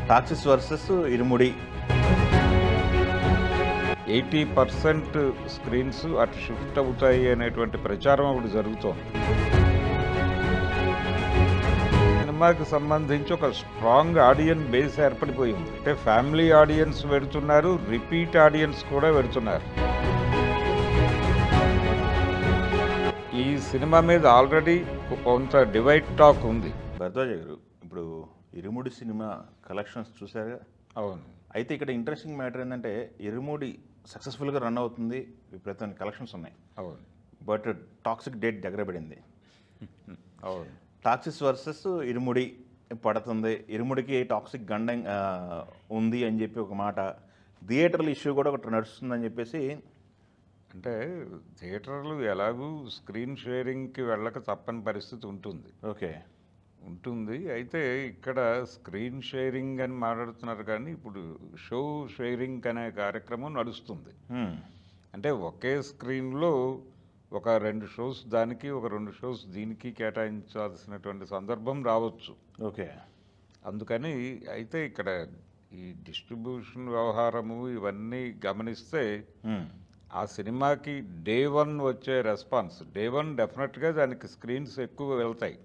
టాక్సిస్ versus ఇరుముడి. 80% screens అటు shift అవుతాయి అనేటువంటి ప్రచారం ఒకటి జరుగుతోంది. సినిమాకి సంబంధించి ఒక స్ట్రాంగ్ ఆడియన్స్ బేస్ ఏర్పడిపోయింది. అంటే ఫ్యామిలీ ఆడియన్స్ పెడుతున్నారు, రిపీట్ ఆడియన్స్ కూడా పెడుతున్నారు. ఈ సినిమా మీద ఆల్రెడీ కొంత డివైడ్ టాక్ ఉంది. భరద్వాజ గారు, ఇప్పుడు ఇరుముడి సినిమా కలెక్షన్స్ చూసారుగా. అవును. అయితే ఇక్కడ ఇంట్రెస్టింగ్ మ్యాటర్ ఏంటంటే ఇరుముడి సక్సెస్ఫుల్గా రన్ అవుతుంది, విపరీతమైన కలెక్షన్స్ ఉన్నాయి. అవును. బట్ టాక్సిక్ డేట్ దగ్గర పడింది. అవును. టాక్సిస్ వర్సెస్ ఇరుముడి పడుతుంది. ఇరుముడికి టాక్సిక్ గండం ఉంది అని చెప్పి ఒక మాట, థియేటర్ల ఇష్యూ కూడా ఒకటి నడుస్తుందని చెప్పేసి. అంటే థియేటర్లు ఎలాగూ స్క్రీన్ షేరింగ్కి వెళ్ళక తప్పని పరిస్థితి ఉంటుంది. ఓకే. అయితే ఇక్కడ స్క్రీన్ షేరింగ్ అని మాట్లాడుతున్నారు, కానీ ఇప్పుడు షో షేరింగ్ అనే కార్యక్రమం నడుస్తుంది. అంటే ఒకే స్క్రీన్లో ఒక 2 షోస్ దానికి, ఒక 2 షోస్ దీనికి కేటాయించాల్సినటువంటి సందర్భం రావచ్చు. ఓకే. అందుకని అయితే ఇక్కడ ఈ డిస్ట్రిబ్యూషన్ వ్యవహారము ఇవన్నీ గమనిస్తే ఆ సినిమాకి డే 1 వచ్చే రెస్పాన్స్, డే 1 డెఫినెట్గా దానికి స్క్రీన్స్ ఎక్కువ వెళ్తాయి.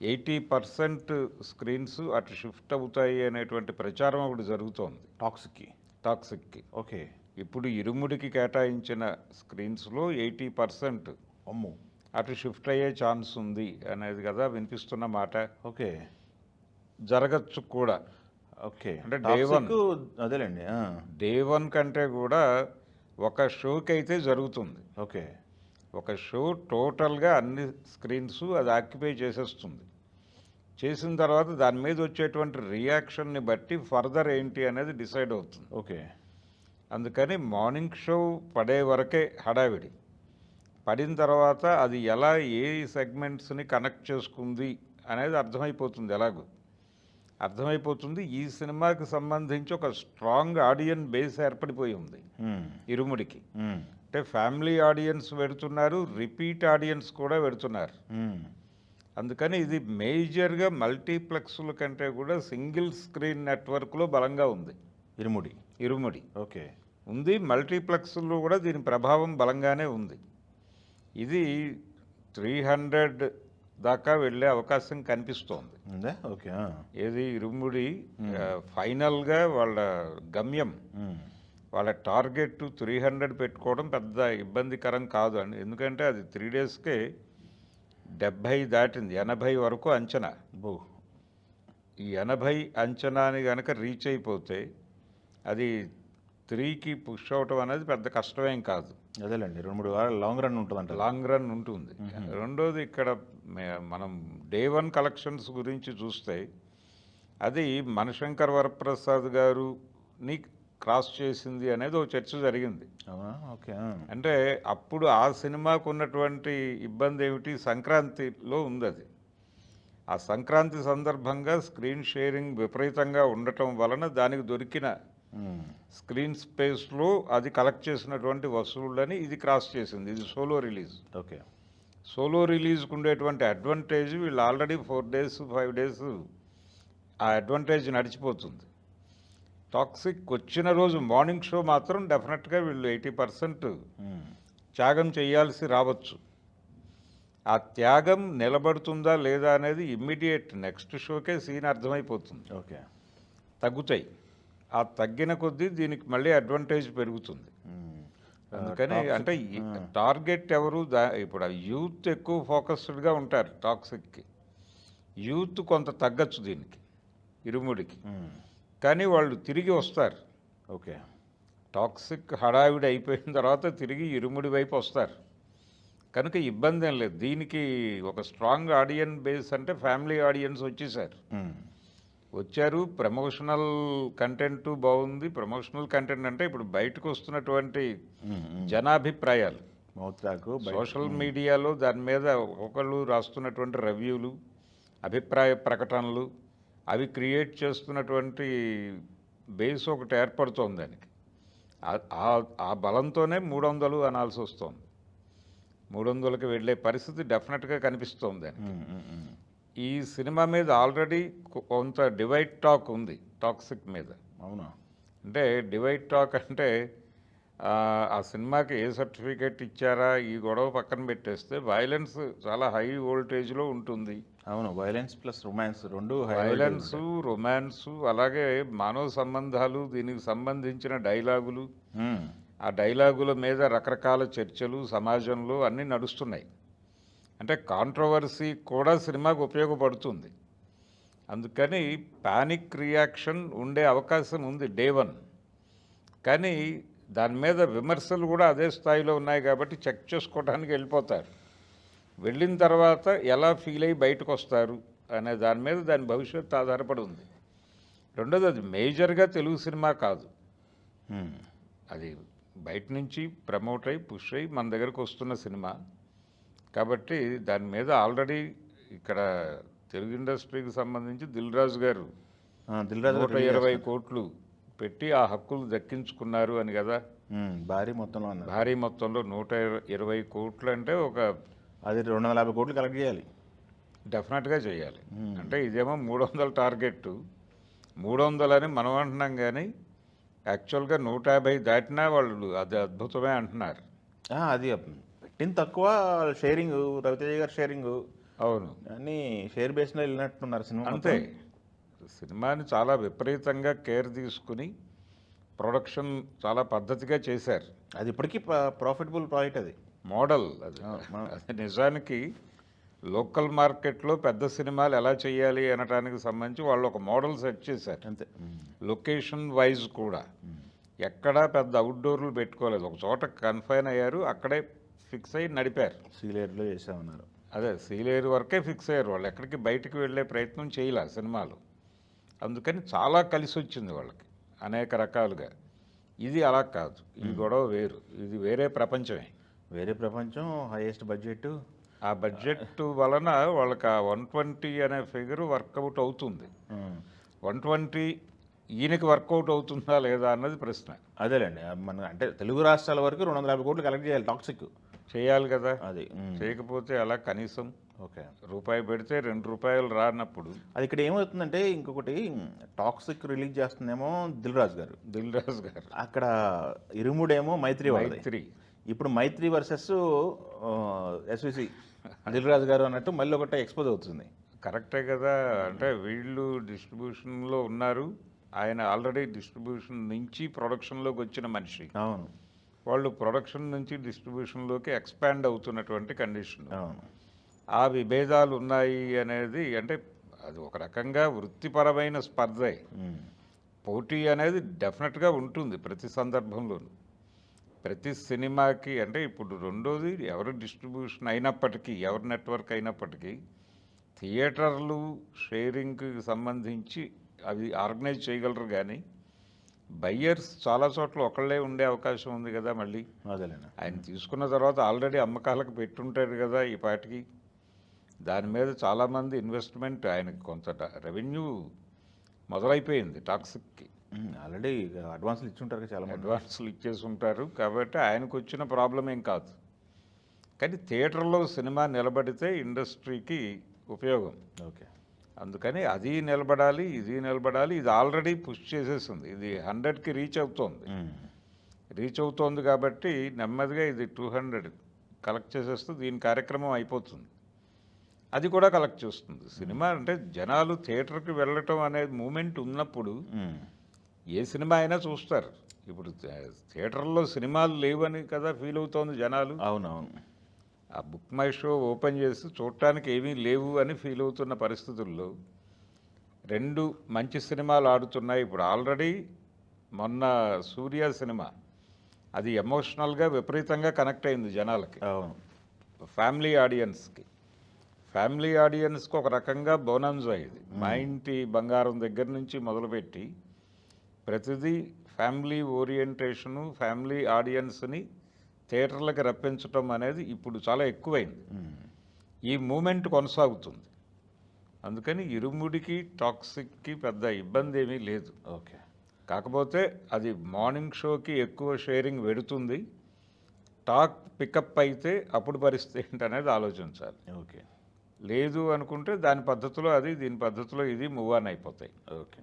80% స్క్రీన్స్ అటు షిఫ్ట్ అవుతాయి అనేటువంటి ప్రచారం ఒకటి జరుగుతోంది టాక్సిక్కి. ఓకే. ఇప్పుడు ఇరుముడికి కేటాయించిన స్క్రీన్స్లో 80% అమ్ము అటు షిఫ్ట్ అయ్యే ఛాన్స్ ఉంది అనేది కదా వినిపిస్తున్న మాట. ఓకే. జరగచ్చు కూడా. ఓకే. అంటే డే 1 అదేలేండి. డే 1 కంటే కూడా ఒక షోకి అయితే జరుగుతుంది. ఓకే. ఒక షో టోటల్గా అన్ని స్క్రీన్స్ అది ఆక్యుపై చేసేస్తుంది. చేసిన తర్వాత దాని మీద వచ్చేటువంటి రియాక్షన్ని బట్టి ఫర్దర్ ఏంటి అనేది డిసైడ్ అవుతుంది. ఓకే. అందుకని మార్నింగ్ షో పడే వరకే హడావిడి. పడిన తర్వాత అది ఎలా ఏ సెగ్మెంట్స్ని కనెక్ట్ చేసుకుంది అనేది అర్థమైపోతుంది. ఈ సినిమాకి సంబంధించి ఒక స్ట్రాంగ్ ఆడియన్స్ బేస్ ఏర్పడిపోయి ఉంది ఇరుముడికి. అంటే ఫ్యామిలీ ఆడియన్స్ పెడుతున్నారు, రిపీట్ ఆడియన్స్ కూడా పెడుతున్నారు. అందుకని ఇది మేజర్గా మల్టీప్లెక్స్ల కంటే కూడా సింగిల్ స్క్రీన్ నెట్వర్క్లో బలంగా ఉంది ఇరుముడి. ఓకే. ఉంది. మల్టీప్లెక్స్లో కూడా దీని ప్రభావం బలంగానే ఉంది. ఇది 300 దాకా వెళ్ళే అవకాశం కనిపిస్తోంది. ఓకే. ఏది ఇరుముడి ఫైనల్గా వాళ్ళ గమ్యం, వాళ్ళ టార్గెట్ 300 పెట్టుకోవడం పెద్ద ఇబ్బందికరం కాదు అండి. ఎందుకంటే అది 3 డేస్కే 70 దాటింది, 80 వరకు అంచనా. ఈ 80 అంచనాని కనుక రీచ్ అయిపోతే అది 3కి పుష్ అవటం అనేది పెద్ద కష్టమేం కాదు. అదేలేండి, 2-3 వారాలు లాంగ్ రన్ ఉంటుంది. రెండోది ఇక్కడ మనం డే 1 కలెక్షన్స్ గురించి చూస్తే అది మనశంకర్ వరప్రసాద్ గారుని క్రాస్ చేసింది అనేది ఒక చర్చ జరిగింది. ఓకే. అంటే అప్పుడు ఆ సినిమాకు ఉన్నటువంటి ఇబ్బంది ఏమిటి, సంక్రాంతిలో ఉంది అది. ఆ సంక్రాంతి సందర్భంగా స్క్రీన్ షేరింగ్ విపరీతంగా ఉండటం వలన దానికి దొరికిన స్క్రీన్ స్పేస్లో అది కలెక్ట్ చేసినటువంటి వసూళ్ళని ఇది క్రాస్ చేసింది. ఇది సోలో రిలీజ్. ఓకే. సోలో రిలీజ్కి ఉండేటువంటి అడ్వాంటేజ్ వీళ్ళు ఆల్రెడీ 4 డేస్ 5 డేస్ ఆ అడ్వాంటేజ్ నడిచిపోతుంది. టాక్సిక్ వచ్చిన రోజు మార్నింగ్ షో మాత్రం డెఫినెట్గా వీళ్ళు 80% త్యాగం చేయాల్సి రావచ్చు. ఆ త్యాగం నిలబడుతుందా లేదా అనేది ఇమ్మీడియట్ నెక్స్ట్ షోకే సీన్ అర్థమైపోతుంది. ఓకే. తగ్గుతాయి. ఆ తగ్గిన కొద్దీ దీనికి మళ్ళీ అడ్వాంటేజ్ పెరుగుతుంది. అందుకని అంటే టార్గెట్ ఎవరు, ఇప్పుడు ఆ యూత్ ఎక్కువ ఫోకస్డ్గా ఉంటారు టాక్సిక్కి. యూత్ కొంత తగ్గచ్చు దీనికి, ఇరుముడికి. కానీ వాళ్ళు తిరిగి వస్తారు. ఓకే. టాక్సిక్ హడావిడి అయిపోయిన తర్వాత తిరిగి ఇరుముడి వైపు వస్తారు. కనుక ఇబ్బంది ఏం లేదు. దీనికి ఒక స్ట్రాంగ్ ఆడియన్స్ బేస్ అంటే ఫ్యామిలీ ఆడియన్స్ వచ్చారు. ప్రమోషనల్ కంటెంట్ బాగుంది. ప్రమోషనల్ కంటెంట్ అంటే ఇప్పుడు బయటకు వస్తున్నటువంటి జనాభిప్రాయాలు, సోషల్ మీడియాలో దాని మీద ఒకళ్ళు రాస్తున్నటువంటి రివ్యూలు, అభిప్రాయ ప్రకటనలు, అవి క్రియేట్ చేస్తున్నటువంటి బేస్ ఒకటి ఏర్పడుతోంది దానికి. ఆ బలంతోనే 300 అనాల్సి వస్తుంది. 300కి వెళ్ళే పరిస్థితి డెఫినెట్గా కనిపిస్తోంది దానికి. ఈ సినిమా మీద ఆల్రెడీ కొంత డివైడ్ టాక్ ఉంది. టాక్సిక్ మీద. అవునా? అంటే డివైడ్ టాక్ అంటే ఆ సినిమాకి ఏ సర్టిఫికేట్ ఇచ్చారా ఈ గొడవ పక్కన పెట్టేస్తే వైలెన్స్ చాలా హై వోల్టేజ్లో ఉంటుంది. అవును, వైలెన్స్ ప్లస్ రొమాన్స్ రెండు హై వోల్టేజ్ వైలెన్సు, ఉంటాయి. రొమాన్సు, అలాగే మానవ సంబంధాలు, దీనికి సంబంధించిన డైలాగులు, ఆ డైలాగుల మీద రకరకాల చర్చలు సమాజంలో అన్నీ నడుస్తున్నాయి. అంటే కాంట్రవర్సీ కూడా సినిమాకు ఉపయోగపడుతుంది. అందుకని పానిక్ రియాక్షన్ ఉండే అవకాశం ఉంది డే 1. కానీ దాని మీద విమర్శలు కూడా అదే స్థాయిలో ఉన్నాయి కాబట్టి చెక్ చేసుకోవడానికి వెళ్ళిపోతారు. వెళ్ళిన తర్వాత ఎలా ఫీల్ అయ్యి బయటకు వస్తారు అనే దాని మీద దాని భవిష్యత్తు ఆధారపడి ఉంది. రెండోది, అది మేజర్గా తెలుగు సినిమా కాదు, అది బయట నుంచి ప్రమోట్ అయ్యి పుష్ అయ్యి మన దగ్గరకు వస్తున్న సినిమా కాబట్టి దాని మీద ఆల్రెడీ ఇక్కడ తెలుగు ఇండస్ట్రీకి సంబంధించి దిల్ రాజు గారు దిల్ రాజు 120 కోట్లు పెట్టి ఆ హక్కులు దక్కించుకున్నారు అని కదా. భారీ మొత్తంలో అన్నారు. భారీ మొత్తంలో 120 కోట్లు అంటే ఒక అది 250 కోట్లు కలెక్ట్ చేయాలి. డెఫినెట్గా చేయాలి. అంటే ఇదేమో 300 టార్గెట్, 300 అని మనం అంటున్నాం కానీ యాక్చువల్గా 150 దాటినా వాళ్ళు అది అద్భుతమే అంటున్నారు. అది పెట్టింది తక్కువ, షేరింగ్ రవితేజ గారు షేరింగ్. అవును, అన్నీ షేర్ బేస్లో వెళ్ళినట్టున్నారు సినిమా. అంతే. సినిమాని చాలా విపరీతంగా కేర్ తీసుకుని ప్రొడక్షన్ చాలా పద్ధతిగా చేశారు. అది ఇప్పటికీ ప్రాఫిటబుల్ ప్రాజెక్ట్. అది మోడల్. అది నిజానికి లోకల్ మార్కెట్లో పెద్ద సినిమాలు ఎలా చేయాలి అనడానికి సంబంధించి వాళ్ళు ఒక మోడల్ సెట్ చేశారు. అంతే. లొకేషన్ వైజ్ కూడా ఎక్కడా పెద్ద అవుట్డోర్లు పెట్టుకోలేదు, ఒక చోట కన్ఫైన్ అయ్యారు, అక్కడే ఫిక్స్ అయ్యి నడిపారు. సీలేరులో చేసామన్నారు. అదే సీలేరు వరకే ఫిక్స్ అయ్యారు, వాళ్ళు ఎక్కడికి బయటికి వెళ్ళే ప్రయత్నం చేయలే సినిమాలు. అందుకని చాలా కలిసి వచ్చింది వాళ్ళకి అనేక రకాలుగా. ఇది అలా కాదు, ఈ గొడవ వేరు, ఇది వేరే ప్రపంచమే. వేరే ప్రపంచం, హైయెస్ట్ బడ్జెట్. ఆ బడ్జెట్ వలన వాళ్ళకి ఆ 120 అనే ఫిగర్ వర్కౌట్ అవుతుంది. 120 ఈయనకి వర్కౌట్ అవుతుందా లేదా అన్నది ప్రశ్న. అదేలేండి, మన అంటే తెలుగు రాష్ట్రాల వరకు 250 కోట్లు కలెక్ట్ చేయాలి టాక్సిక్. చేయాలి కదా. అది చేయకపోతే అలా కనీసం ఓకే రూపాయి పెడితే 2 రూపాయలు రానప్పుడు. అది ఇక్కడ ఏమవుతుందంటే, ఇంకొకటి టాక్సిక్ రిలీజ్ చేస్తుందేమో దిల్ రాజు గారు. దిల్ రాజు గారు అక్కడ ఇరుముడేమో మైత్రి వాళ్ళది. మైత్రి. ఇప్పుడు మైత్రి వర్సెస్ ఎస్విసి దిల్ రాజు గారు అన్నట్టు మళ్ళీ ఒకటే ఎక్స్పోజ్ అవుతుంది. కరెక్టే కదా. అంటే వీళ్ళు డిస్ట్రిబ్యూషన్లో ఉన్నారు, ఆయన ఆల్రెడీ డిస్ట్రిబ్యూషన్ నుంచి ప్రొడక్షన్లోకి వచ్చిన మనిషి. అవును, వాళ్ళు ప్రొడక్షన్ నుంచి డిస్ట్రిబ్యూషన్లోకి ఎక్స్పాండ్ అవుతున్నటువంటి కండిషన్. అవును. ఆ విభేదాలు ఉన్నాయి అనేది అంటే అది ఒక రకంగా వృత్తిపరమైన స్పర్ధే. పోటీ అనేది డెఫినెట్గా ఉంటుంది ప్రతి సందర్భంలోనూ, ప్రతి సినిమాకి. అంటే ఇప్పుడు రెండోది, ఎవరు డిస్ట్రిబ్యూషన్ అయినప్పటికీ, ఎవరు నెట్వర్క్ అయినప్పటికీ, థియేటర్లు షేరింగ్కి సంబంధించి అవి ఆర్గనైజ్ చేయగలరు కానీ బయ్యర్స్ చాలా చోట్ల ఒకళ్ళే ఉండే అవకాశం ఉంది కదా. మళ్ళీ అదేలేండి, ఆయన తీసుకున్న తర్వాత ఆల్రెడీ అమ్మకాలకు పెట్టుంటాడు కదా ఈ పాటికి. దాని మీద చాలామంది ఇన్వెస్ట్మెంట్, ఆయనకి కొంత రెవెన్యూ మొదలైపోయింది టాక్సిక్కి. ఆల్రెడీ అడ్వాన్స్లు ఇచ్చుంటారు, చాలా అడ్వాన్స్లు ఇచ్చేసి ఉంటారు కాబట్టి ఆయనకు వచ్చిన ప్రాబ్లం ఏం కాదు. కానీ థియేటర్లో సినిమా నిలబడితే ఇండస్ట్రీకి ఉపయోగం. ఓకే. అందుకని అది నిలబడాలి, ఇది నిలబడాలి. ఇది ఆల్రెడీ పుష్ చేసేసింది, ఇది 100కి రీచ్ అవుతోంది కాబట్టి నెమ్మదిగా ఇది 200 కలెక్ట్ చేసేస్తూ దీని కార్యక్రమం అయిపోతుంది. అది కూడా కలెక్ట్ చేస్తుంది. సినిమా అంటే జనాలు థియేటర్కి వెళ్ళటం అనేది మూమెంట్ ఉన్నప్పుడు ఏ సినిమా అయినా చూస్తారు. ఇప్పుడు థియేటర్లో సినిమాలు లేవని కదా ఫీల్ అవుతోంది జనాలు. అవునవును. ఆ బుక్ మై షో ఓపెన్ చేసి చూడటానికి ఏమీ లేవు అని ఫీల్ అవుతున్న పరిస్థితుల్లో 2 మంచి సినిమాలు ఆడుతున్నాయి. ఇప్పుడు ఆల్రెడీ మొన్న సూర్య సినిమా అది ఎమోషనల్గా విపరీతంగా కనెక్ట్ అయింది జనాలకి. అవును, ఫ్యామిలీ ఆడియన్స్కి ఒక రకంగా బోనన్జా ఇది. మా ఇంటి బంగారం దగ్గర నుంచి మొదలుపెట్టి ప్రతిదీ ఫ్యామిలీ ఓరియంటేషను, ఫ్యామిలీ ఆడియన్స్ని థియేటర్లకు రప్పించటం అనేది ఇప్పుడు చాలా ఎక్కువైంది. ఈ మూమెంట్ కొనసాగుతుంది. అందుకని ఇరుముడికి టాక్సిక్కి పెద్ద ఇబ్బంది ఏమీ లేదు. ఓకే. కాకపోతే అది మార్నింగ్ షోకి ఎక్కువ షేరింగ్ పెడుతుంది. టాక్ పికప్ అయితే అప్పుడు పరిస్థితి ఏంటనేది ఆలోచించాలి. ఓకే. లేదు అనుకుంటే దాని పద్ధతిలో అది, దీని పద్ధతిలో ఇది మూవ్ ఆన్ అయిపోతాయి. ఓకే.